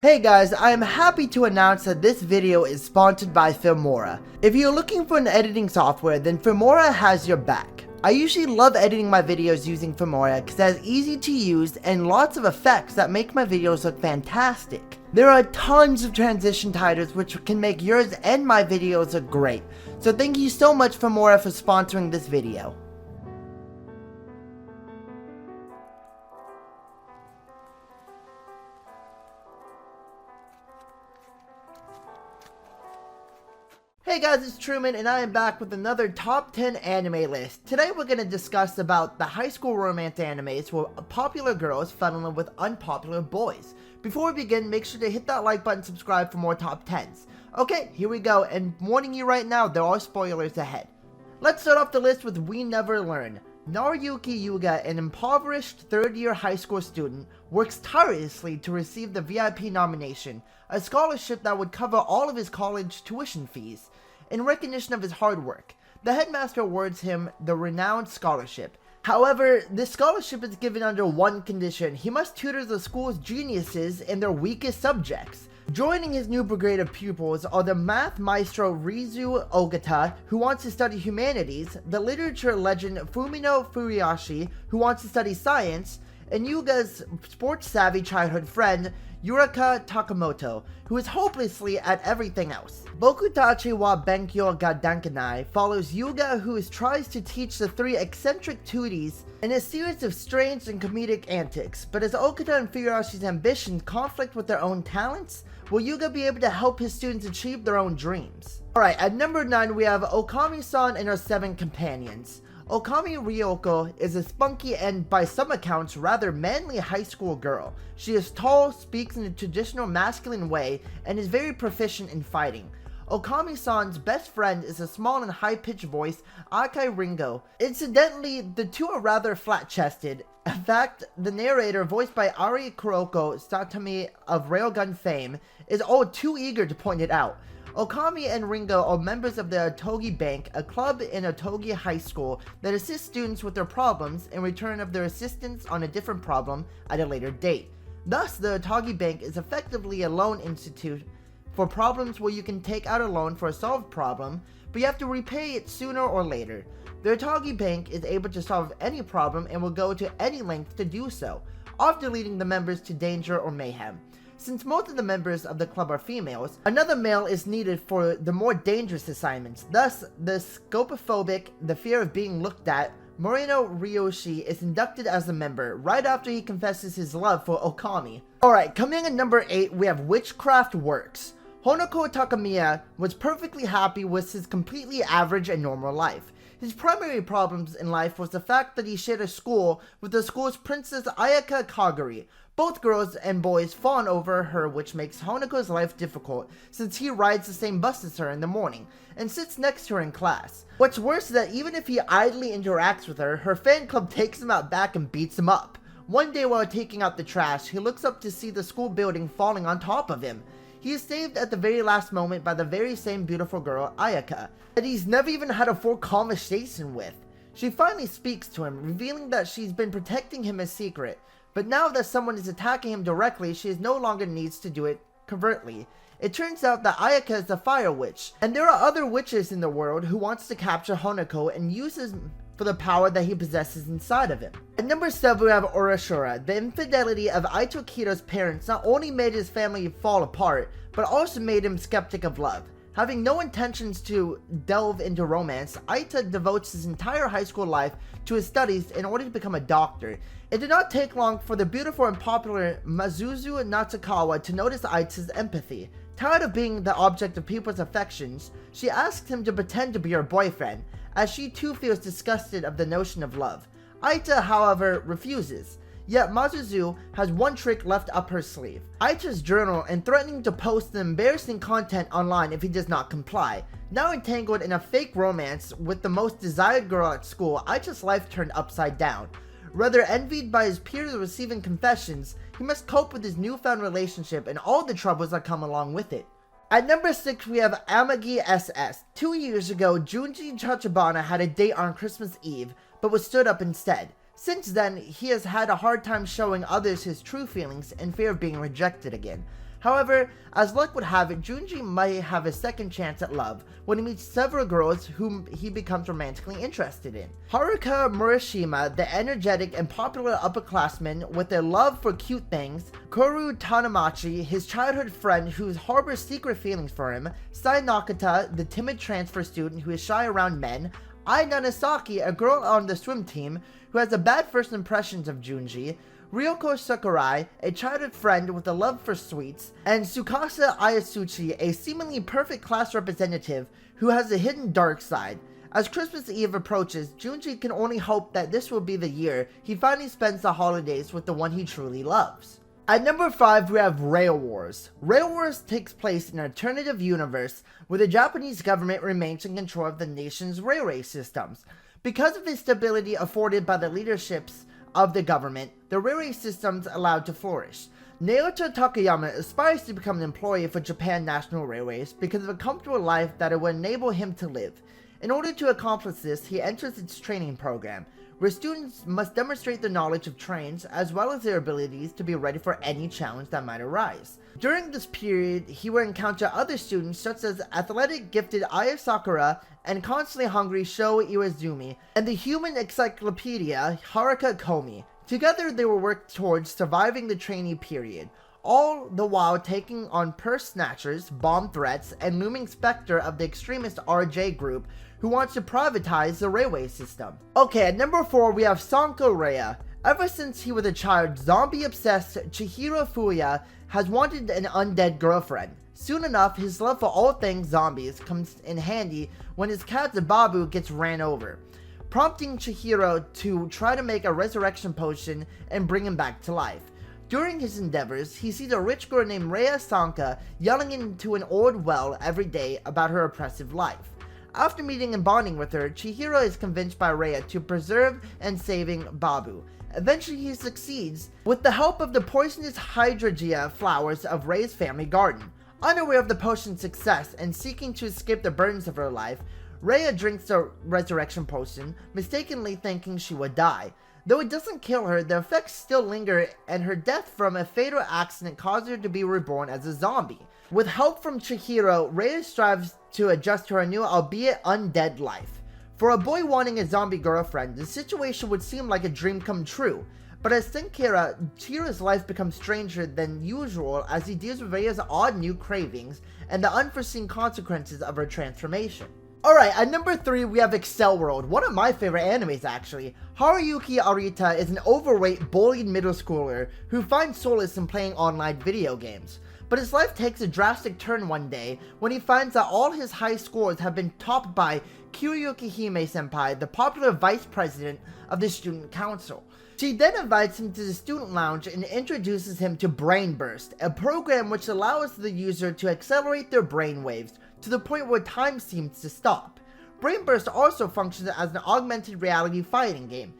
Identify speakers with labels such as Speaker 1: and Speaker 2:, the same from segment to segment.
Speaker 1: Hey guys, I am happy to announce that this video is sponsored by ᴠᴅᴘ. If you're looking for an editing software, then ᴠᴅᴘ has your back. I usually love editing my videos using ᴠᴅᴘ because it's easy to use and lots of effects that make my videos look fantastic. There are tons of transition titles which can make yours and my videos look great. So thank you so much ᴠᴅᴘ for sponsoring this video. Hey guys, it's Truman and I am back with another top 10 anime list. Today we're going to discuss about the high school romance animes where popular girls fell in love with unpopular boys. Before we begin, make sure to hit that like button and subscribe for more top 10s. Okay, here we go, and warning you right now, there are spoilers ahead. Let's start off the list with We Never Learn. Naruyuki Yuga, an impoverished third-year high school student, works tirelessly to receive the VIP nomination, a scholarship that would cover all of his college tuition fees. In recognition of his hard work, the headmaster awards him the renowned scholarship. However, this scholarship is given under one condition: he must tutor the school's geniuses in their weakest subjects. Joining his new brigade of pupils are the math maestro Rizu Ogata, who wants to study humanities, the literature legend Fumino Furuyashi, who wants to study science, and Yuga's sports-savvy childhood friend Yurika Takamoto, who is hopelessly at everything else. Bokutachi wa Benkyo ga Dankanai follows Yuga, who tries to teach the three eccentric tuties in a series of strange and comedic antics, but as Okata and Furuyashi's ambitions conflict with their own talents, will Yuga be able to help his students achieve their own dreams? Alright, at number 9 we have Okami Son and her 7 companions. Okami Ryoko is a spunky and, by some accounts, rather manly high school girl. She is tall, speaks in a traditional masculine way, and is very proficient in fighting. Okami-san's best friend is a small and high-pitched voice, Akai Ringo. Incidentally, the two are rather flat-chested. In fact, the narrator, voiced by Ari Kuroko Satami of Railgun fame, is all too eager to point it out. Okami and Ringo are members of the Otogi Bank, a club in Otogi High School that assists students with their problems in return of their assistance on a different problem at a later date. Thus, the Otogi Bank is effectively a loan institute for problems where you can take out a loan for a solved problem, but you have to repay it sooner or later. The Otogi Bank is able to solve any problem and will go to any length to do so, often leading the members to danger or mayhem. Since most of the members of the club are females, another male is needed for the more dangerous assignments. Thus, the scopophobic, the fear of being looked at, Morino Ryoshi is inducted as a member right after he confesses his love for Okami. Alright, coming in number 8, we have Witchcraft Works. Honoko Takamiya was perfectly happy with his completely average and normal life. His primary problems in life was the fact that he shared a school with the school's princess Ayaka Kaguri. Both girls and boys fawn over her, which makes Honoko's life difficult since he rides the same bus as her in the morning and sits next to her in class. What's worse is that even if he idly interacts with her, her fan club takes him out back and beats him up. One day while taking out the trash, he looks up to see the school building falling on top of him. He is saved at the very last moment by the very same beautiful girl, Ayaka, that he's never even had a full conversation with. She finally speaks to him, revealing that she's been protecting him in secret, but now that someone is attacking him directly, she no longer needs to do it covertly. It turns out that Ayaka is a fire witch, and there are other witches in the world who wants to capture Honoko and uses for the power that he possesses inside of him. At number 7 we have Ashura. The infidelity of Aito Kito's parents not only made his family fall apart, but also made him skeptic of love. Having no intentions to delve into romance, Aita devotes his entire high school life to his studies in order to become a doctor. It did not take long for the beautiful and popular Mazuzu Natsukawa to notice Aita's empathy. Tired of being the object of people's affections, she asks him to pretend to be her boyfriend, as she too feels disgusted of the notion of love. Aita, however, refuses. Yet Mazuzu has one trick left up her sleeve: Aita's journal and threatening to post the embarrassing content online if he does not comply. Now entangled in a fake romance with the most desired girl at school, Aita's life turned upside down. Rather envied by his peers receiving confessions, he must cope with his newfound relationship and all the troubles that come along with it. At number 6 we have Have A McGee SS. 2 years ago, Junji Tachibana had a date on Christmas Eve, but was stood up instead. Since then, he has had a hard time showing others his true feelings in fear of being rejected again. However, as luck would have it, Junji might have a second chance at love when he meets several girls whom he becomes romantically interested in. Haruka Murashima, the energetic and popular upperclassman with a love for cute things, Kuru Tanamachi, his childhood friend who harbors secret feelings for him, Sai Nakata, the timid transfer student who is shy around men, Ai Nagasaki, a girl on the swim team who has a bad first impressions of Junji, Ryoko Sakurai, a childhood friend with a love for sweets, and Tsukasa Ayasuchi, a seemingly perfect class representative who has a hidden dark side. As Christmas Eve approaches, Junji can only hope that this will be the year he finally spends the holidays with the one he truly loves. At number 5, we have Rail Wars. Rail Wars takes place in an alternative universe where the Japanese government remains in control of the nation's railway systems. Because of the stability afforded by the leaderships of the government, the railway systems allowed to flourish. Naoto Takayama aspires to become an employee for Japan National Railways because of a comfortable life that it would enable him to live. In order to accomplish this, he enters its training program, where students must demonstrate their knowledge of trains as well as their abilities to be ready for any challenge that might arise. During this period, he will encounter other students such as athletic gifted Aya Sakura and constantly hungry Sho Iwazumi, and the human encyclopedia Haruka Komi. Together they will work towards surviving the trainee period, all the while taking on purse snatchers, bomb threats, and looming specter of the extremist RJ group who wants to privatize the railway system. Okay, at number 4 we have Sanko Raya. Ever since he was a child, zombie-obsessed Chihiro Fuya has wanted an undead girlfriend. Soon enough, his love for all things zombies comes in handy when his cat Zababu gets ran over, prompting Chihiro to try to make a resurrection potion and bring him back to life. During his endeavors, he sees a rich girl named Raya Sanka yelling into an old well every day about her oppressive life. After meeting and bonding with her, Chihiro is convinced by Raya to preserve and saving Babu. Eventually he succeeds with the help of the poisonous hydrangea flowers of Raya's family garden. Unaware of the potion's success and seeking to escape the burdens of her life, Raya drinks the resurrection potion, mistakenly thinking she would die. Though it doesn't kill her, the effects still linger, and her death from a fatal accident caused her to be reborn as a zombie. With help from Chihiro, Raya strives to adjust to her new, albeit undead life. For a boy wanting a zombie girlfriend, the situation would seem like a dream come true. But as Santeria, Chihiro's life becomes stranger than usual as he deals with Raya's odd new cravings and the unforeseen consequences of her transformation. Alright, at number 3 we have Excel World, one of my favorite animes actually. Haruyuki Arita is an overweight, bullied middle schooler who finds solace in playing online video games. But his life takes a drastic turn one day when he finds that all his high scores have been topped by ᴠᴅᴇᴏ-senpai, the popular vice president of the student council. She then invites him to the student lounge and introduces him to Brain Burst, a program which allows the user to accelerate their brain waves to the point where time seems to stop. Brain Burst also functions as an augmented reality fighting game,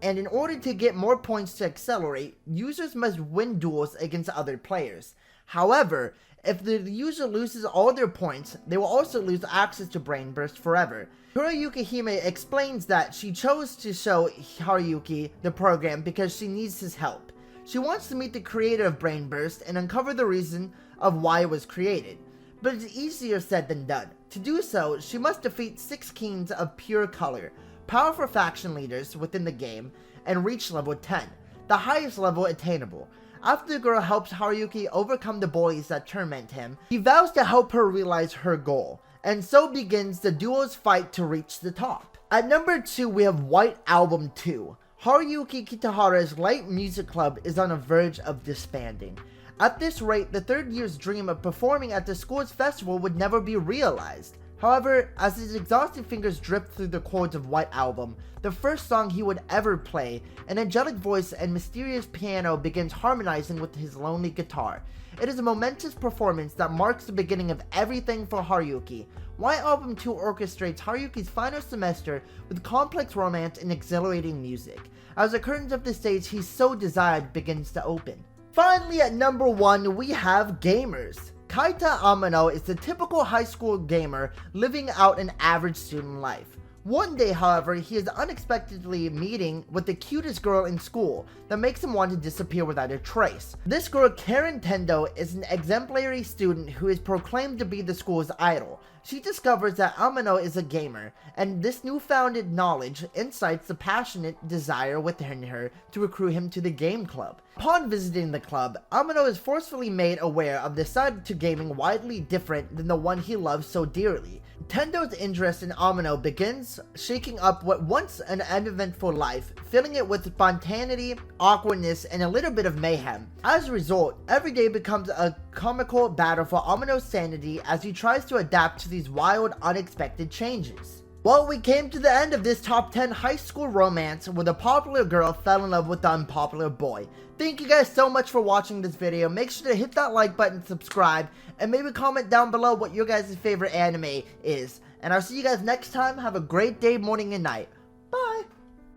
Speaker 1: and in order to get more points to accelerate, users must win duels against other players. However, if the user loses all their points, they will also lose access to Brain Burst forever. Hiroyuki Hime explains that she chose to show Haruyuki the program because she needs his help. She wants to meet the creator of Brain Burst and uncover the reason of why it was created. But it's easier said than done. To do so, she must defeat 6 kings of pure color, powerful faction leaders within the game, and reach level 10, the highest level attainable. After the girl helps Haruyuki overcome the bullies that torment him, he vows to help her realize her goal, and so begins the duo's fight to reach the top. At number 2 we have White Album 2. Haruyuki Kitahara's light music club is on the verge of disbanding. At this rate, the third year's dream of performing at the school's festival would never be realized. However, as his exhausted fingers drip through the chords of White Album, the first song he would ever play, an angelic voice and mysterious piano begins harmonizing with his lonely guitar. It is a momentous performance that marks the beginning of everything for Haruyuki. White Album 2 orchestrates Haruyuki's final semester with complex romance and exhilarating music, as the curtains of the stage he so desired begins to open. Finally, at number 1, we have Gamers. Kaita Amano is the typical high school gamer living out an average student life. One day, however, he is unexpectedly meeting with the cutest girl in school that makes him want to disappear without a trace. This girl, Karen Tendo, is an exemplary student who is proclaimed to be the school's idol. She discovers that Amano is a gamer, and this newfounded knowledge incites the passionate desire within her to recruit him to the game club. Upon visiting the club, Amano is forcefully made aware of the side to gaming widely different than the one he loves so dearly. Tendo's interest in Amano begins shaking up what once an uneventful life, filling it with spontaneity, awkwardness, and a little bit of mayhem. As a result, every day becomes a comical battle for Amano's sanity as he tries to adapt to these wild, unexpected changes. Well, we came to the end of this top 10 high school romance where the popular girl fell in love with the unpopular boy. Thank you guys so much for watching this video. Make sure to hit that like button, subscribe, and maybe comment down below what your guys' favorite anime is. And I'll see you guys next time. Have a great day, morning, and night.